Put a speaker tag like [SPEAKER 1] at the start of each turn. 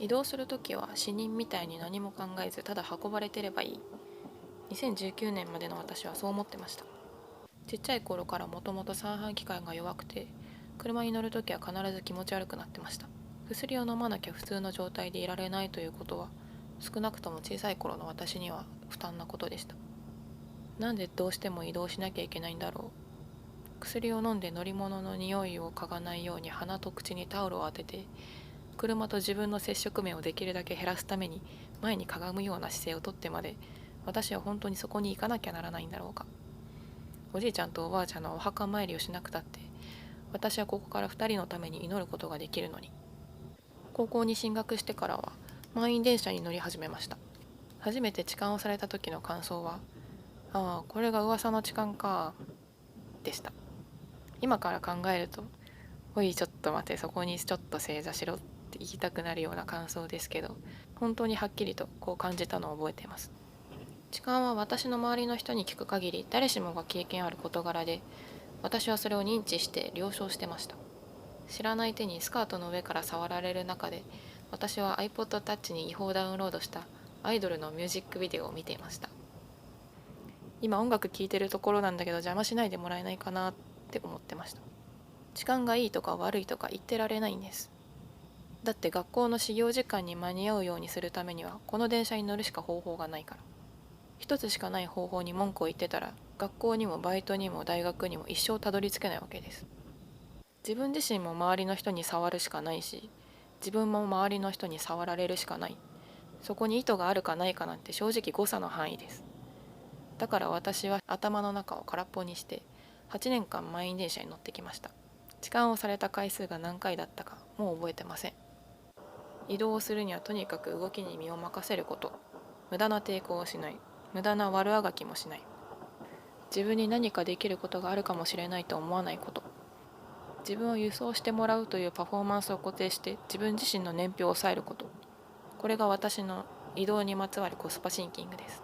[SPEAKER 1] 移動するときは死人みたいに何も考えずただ運ばれてればいい。2019年までの私はそう思ってました。ちっちゃい頃からもともと三半規管が弱くて、車に乗るときは必ず気持ち悪くなってました。薬を飲まなきゃ普通の状態でいられないということは、少なくとも小さい頃の私には負担なことでした。なんでどうしても移動しなきゃいけないんだろう。薬を飲んで乗り物の匂いを嗅がないように鼻と口にタオルを当てて、車と自分の接触面をできるだけ減らすために前にかがむような姿勢をとってまで、私は本当にそこに行かなきゃならないんだろうか。おじいちゃんとおばあちゃんのお墓参りをしなくたって、私はここから2人のために祈ることができるのに。高校に進学してからは満員電車に乗り始めました。初めて痴漢をされた時の感想は、ああ、これが噂の痴漢か、でした。今から考えると、おいちょっと待て、そこにちょっと正座しろって言いたくなるような感想ですけど、本当にはっきりとこう感じたのを覚えています。痴漢は私の周りの人に聞く限り誰しもが経験ある事柄で、私はそれを認知して了承してました。知らない手にスカートの上から触られる中で、私は iPod Touch に違法ダウンロードしたアイドルのミュージックビデオを見ていました。今音楽聴いてるところなんだけど邪魔しないでもらえないかなって思ってました。時間がいいとか悪いとか言ってられないんです。だって学校の始業時間に間に合うようにするためにはこの電車に乗るしか方法がないから。一つしかない方法に文句を言ってたら、学校にもバイトにも大学にも一生たどり着けないわけです。自分自身も周りの人に触るしかないし、自分も周りの人に触られるしかない。そこに意図があるかないかなんて正直誤差の範囲です。だから私は頭の中を空っぽにして8年間満員電車に乗ってきました。痴漢をされた回数が何回だったかもう覚えてません。移動をするにはとにかく動きに身を任せること。無駄な抵抗をしない。無駄な悪あがきもしない。自分に何かできることがあるかもしれないと思わないこと。自分を輸送してもらうというパフォーマンスを固定して自分自身の燃費を抑えること。これが私の移動にまつわるコスパシンキングです。